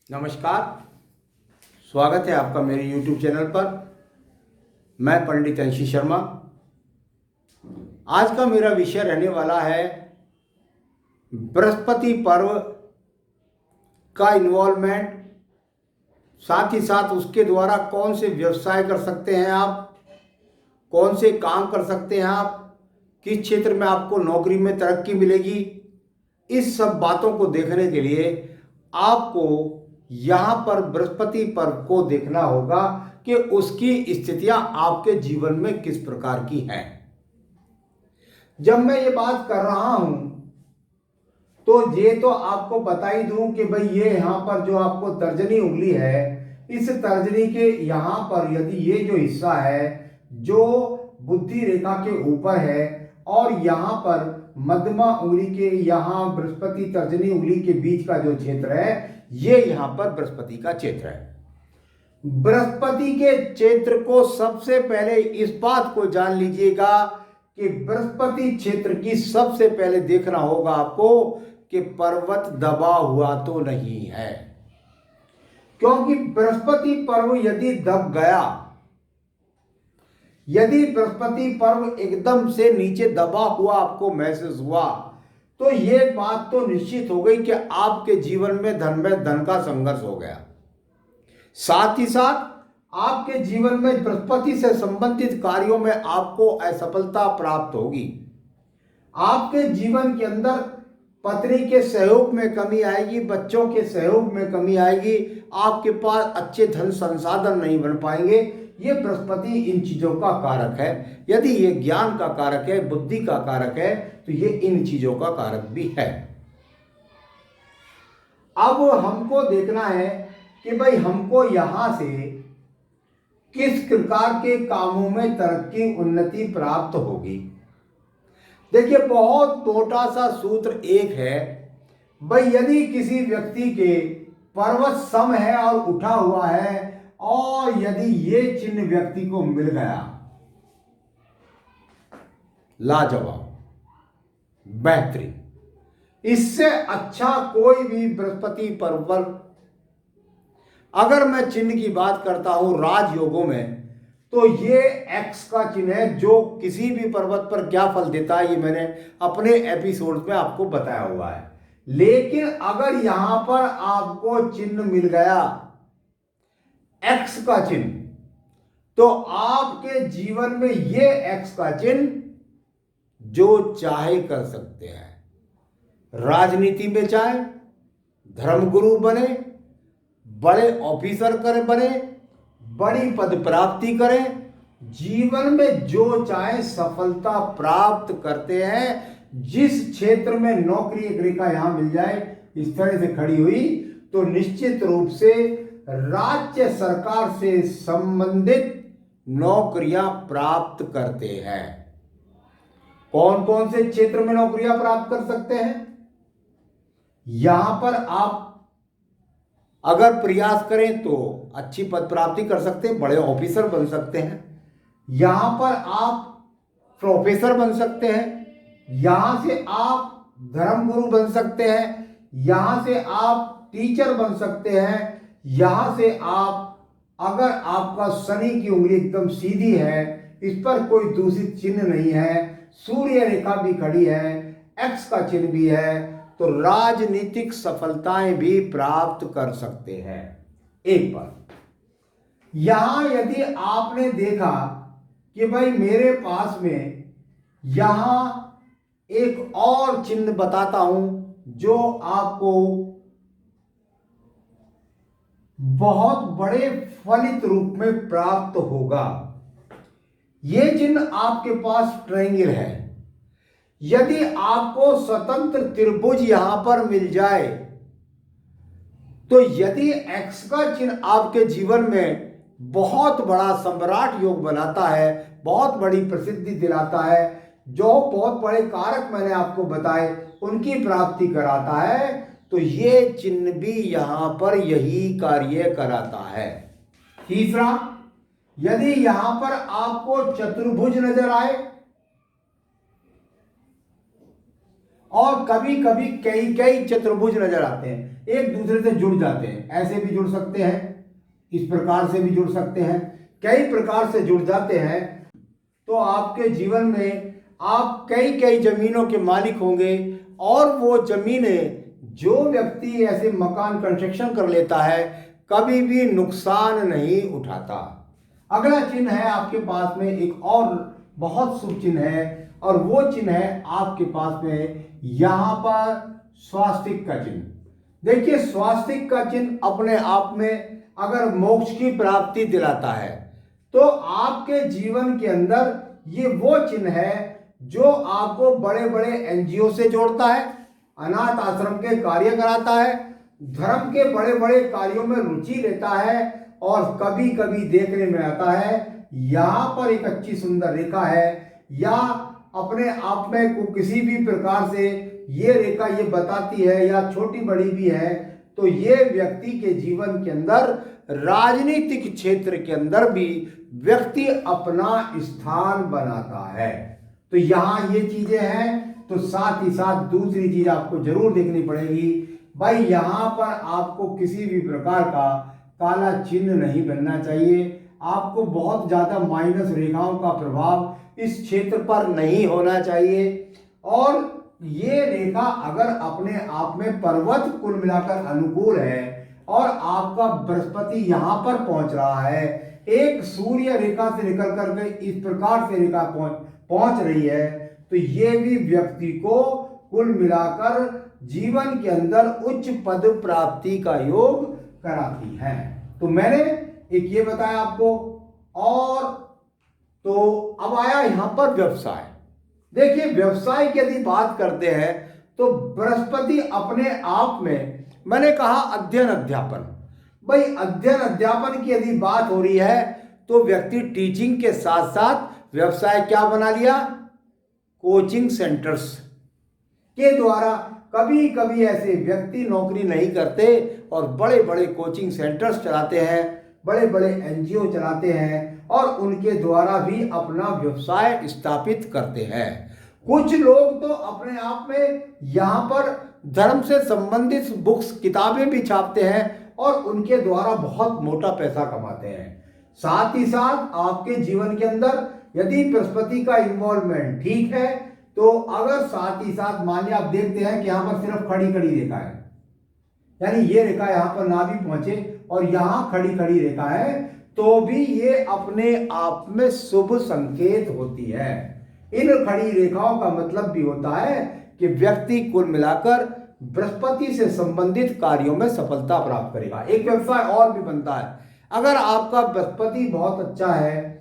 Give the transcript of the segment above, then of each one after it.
नमस्कार। स्वागत है आपका मेरे YouTube चैनल पर। मैं पंडित अंशी शर्मा। आज का मेरा विषय रहने वाला है बृहस्पति पर्व का इन्वॉल्वमेंट, साथ ही साथ उसके द्वारा कौन से व्यवसाय कर सकते हैं आप, कौन से काम कर सकते हैं आप, किस क्षेत्र में आपको नौकरी में तरक्की मिलेगी। इस सब बातों को देखने के लिए आपको यहाँ पर बृहस्पति पर्व को देखना होगा कि उसकी स्थितियां आपके जीवन में किस प्रकार की हैं। जब मैं ये बात कर रहा हूं तो ये तो आपको बता ही दूं कि भाई ये यहाँ पर जो आपको तर्जनी उंगली है, इस तर्जनी के यहाँ पर यदि ये जो हिस्सा है जो बुद्धि रेखा के ऊपर है और यहाँ पर मध्यमा उंगली के यहाँ बृहस्पति तर्जनी उंगली के बीच का जो क्षेत्र है, ये यहाँ पर बृहस्पति का क्षेत्र है। बृहस्पति के क्षेत्र को सबसे पहले इस बात को जान लीजिएगा कि बृहस्पति क्षेत्र की सबसे पहले देखना होगा आपको कि पर्वत दबा हुआ तो नहीं है, क्योंकि बृहस्पति पर्व यदि दब गया, यदि बृहस्पति पर्व एकदम से नीचे दबा हुआ आपको महसूस हुआ तो ये बात तो निश्चित हो गई कि आपके जीवन में धन का संघर्ष हो गया। साथ ही साथ आपके जीवन में बृहस्पति से संबंधित कार्यों में आपको असफलता प्राप्त होगी। आपके जीवन के अंदर पत्नी के सहयोग में कमी आएगी, बच्चों के सहयोग में कमी आएगी, आपके पास अच्छे धन संसाधन नहीं बन पाएंगे। ये बृहस्पति इन चीजों का कारक है। यदि ये ज्ञान का कारक है, बुद्धि का कारक है, तो ये इन चीजों का कारक भी है। अब हमको देखना है कि भाई हमको यहां से किस प्रकार के कामों में तरक्की उन्नति प्राप्त होगी। देखिए, बहुत मोटा सा सूत्र एक है भाई, यदि किसी व्यक्ति के पर्वत सम है और उठा हुआ है और यदि ये चिन्ह व्यक्ति को मिल गया, लाजवाब, बेहतरीन। इससे अच्छा कोई भी बृहस्पति पर्व, अगर मैं चिन्ह की बात करता हूं राजयोगों में, तो ये एक्स का चिन्ह है जो किसी भी पर्वत पर क्या फल देता है ये मैंने अपने एपिसोड में आपको बताया हुआ है। लेकिन अगर यहां पर आपको चिन्ह मिल गया एक्स का चिन्ह, तो आपके जीवन में ये एक्स का चिन्ह जो चाहे कर सकते हैं। राजनीति में चाहे धर्मगुरु बने, बड़े ऑफिसर बने, बड़ी पद प्राप्ति करें, जीवन में जो चाहे सफलता प्राप्त करते हैं। जिस क्षेत्र में नौकरी एक रेखा यहां मिल जाए इस तरह से खड़ी हुई, तो निश्चित रूप से राज्य सरकार से संबंधित नौकरियां प्राप्त करते हैं। कौन कौन से क्षेत्र में नौकरियां प्राप्त कर सकते हैं? यहां पर आप अगर प्रयास करें तो अच्छी पद प्राप्ति कर सकते हैं, बड़े ऑफिसर बन सकते हैं। यहां पर आप प्रोफेसर बन सकते हैं, यहां से आप धर्मगुरु बन सकते हैं, यहां से आप टीचर बन सकते हैं, यहां से आप, अगर आपका शनि की उंगली एकदम सीधी है, इस पर कोई दूषित चिन्ह नहीं है, सूर्य रेखा भी खड़ी है, एक्स का चिन्ह भी है, तो राजनीतिक सफलताएं भी प्राप्त कर सकते हैं। एक बार यहां यदि आपने देखा कि भाई मेरे पास में यहां एक और चिन्ह बताता हूं जो आपको बहुत बड़े फलित रूप में प्राप्त होगा। यह चिन्ह आपके पास ट्रायंगल है। यदि आपको स्वतंत्र त्रिभुज यहां पर मिल जाए, तो यदि एक्स का चिन्ह आपके जीवन में बहुत बड़ा सम्राट योग बनाता है, बहुत बड़ी प्रसिद्धि दिलाता है, जो बहुत बड़े कारक मैंने आपको बताए उनकी प्राप्ति कराता है, तो ये चिन्ह भी यहां पर यही कार्य कराता है। तीसरा, यदि यहां पर आपको चतुर्भुज नजर आए और कभी कभी कई कई चतुर्भुज नजर आते हैं, एक दूसरे से जुड़ जाते हैं। ऐसे भी जुड़ सकते हैं, इस प्रकार से भी जुड़ सकते हैं, कई प्रकार से जुड़ जाते हैं। तो आपके जीवन में आप कई कई जमीनों के मालिक होंगे और वो जमीनें, जो व्यक्ति ऐसे मकान कंस्ट्रक्शन कर लेता है, कभी भी नुकसान नहीं उठाता। अगला चिन्ह है आपके पास में एक और बहुत शुभ चिन्ह है, और वो चिन्ह है आपके पास में यहां पर स्वास्तिक का चिन्ह। देखिए, स्वास्तिक का चिन्ह अपने आप में अगर मोक्ष की प्राप्ति दिलाता है, तो आपके जीवन के अंदर ये वो चिन्ह है जो आपको बड़े बड़े एनजीओ से जोड़ता है, अनाथ आश्रम के कार्य कराता है, धर्म के बड़े बड़े कार्यों में रुचि लेता है। और कभी कभी देखने में आता है यहां पर एक अच्छी सुंदर रेखा है, या अपने आप में को किसी भी प्रकार से ये रेखा ये बताती है, या छोटी बड़ी भी है, तो ये व्यक्ति के जीवन के अंदर राजनीतिक क्षेत्र के अंदर भी व्यक्ति अपना स्थान बनाता है। तो यहां ये चीजें हैं। तो साथ ही साथ दूसरी चीज आपको जरूर देखनी पड़ेगी भाई, यहां पर आपको किसी भी प्रकार का काला चिन्ह नहीं बनना चाहिए। आपको बहुत ज्यादा माइनस रेखाओं का प्रभाव इस क्षेत्र पर नहीं होना चाहिए। और ये रेखा अगर अपने आप में पर्वत कुल मिलाकर अनुकूल है और आपका बृहस्पति यहां पर पहुंच रहा है, एक सूर्य रेखा से निकल करके इस प्रकार से रेखा पहुंच रही है, तो ये भी व्यक्ति को कुल मिलाकर जीवन के अंदर उच्च पद प्राप्ति का योग कराती है। तो मैंने एक ये बताया आपको। और तो अब आया यहां पर व्यवसाय। देखिए, व्यवसाय की यदि बात करते हैं तो बृहस्पति अपने आप में, मैंने कहा अध्ययन अध्यापन, भाई अध्ययन अध्यापन की यदि बात हो रही है तो व्यक्ति टीचिंग के साथ साथ व्यवसाय क्या बना लिया, कोचिंग सेंटर्स के द्वारा। कभी कभी ऐसे व्यक्ति नौकरी नहीं करते और बड़े बड़े कोचिंग सेंटर्स चलाते हैं, बड़े बड़े एनजीओ चलाते हैं और उनके द्वारा भी अपना व्यवसाय स्थापित करते हैं। कुछ लोग तो अपने आप में यहाँ पर धर्म से संबंधित बुक्स, किताबें भी छापते हैं और उनके द्वारा बहुत मोटा पैसा कमाते हैं। साथ ही साथ आपके जीवन के अंदर यदि बृहस्पति का इन्वॉल्वमेंट ठीक है, तो अगर साथ ही साथ मानिए आप देखते हैं कि यहां पर सिर्फ खड़ी खड़ी रेखा है, यानी ये रेखा यहां पर ना भी पहुंचे और यहां खड़ी खड़ी रेखा है, तो भी ये अपने आप में शुभ संकेत होती है। इन खड़ी रेखाओं का मतलब भी होता है कि व्यक्ति कुल मिलाकर बृहस्पति से संबंधित कार्यों में सफलता प्राप्त करेगा। एक व्यवसाय और भी बनता है। अगर आपका बृहस्पति बहुत अच्छा है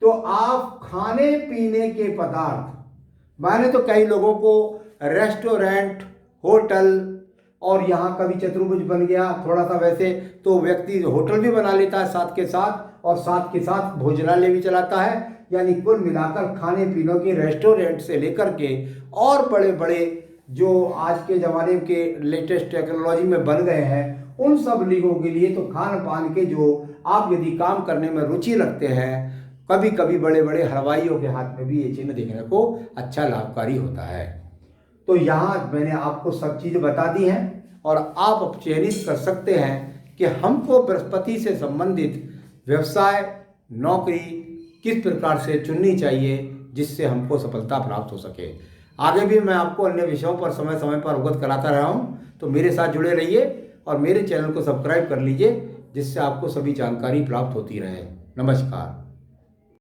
तो आप खाने पीने के पदार्थ, मैंने तो कई लोगों को रेस्टोरेंट, होटल, और यहाँ कभी चतुर्भुज बन गया थोड़ा सा वैसे, तो व्यक्ति होटल भी बना लेता है साथ के साथ, और साथ के साथ भोजनालय भी चलाता है। यानी कुल मिलाकर खाने पीने के रेस्टोरेंट से लेकर के और बड़े बड़े जो आज के ज़माने के लेटेस्ट टेक्नोलॉजी में बन गए हैं, उन सब लोगों के लिए तो खान पान के जो आप यदि काम करने में रुचि रखते हैं, कभी कभी बड़े बड़े हलवाइयों के हाथ में भी ये चिन्ह देखने को अच्छा लाभकारी होता है। तो यहाँ मैंने आपको सब चीज़ें बता दी हैं और आप अब चयनित कर सकते हैं कि हमको बृहस्पति से संबंधित व्यवसाय, नौकरी किस प्रकार से चुननी चाहिए जिससे हमको सफलता प्राप्त हो सके। आगे भी मैं आपको अन्य विषयों पर समय समय पर अवगत कराता रहा हूँ, तो मेरे साथ जुड़े रहिए और मेरे चैनल को सब्सक्राइब कर लीजिए, जिससे आपको सभी जानकारी प्राप्त होती रहे। नमस्कार।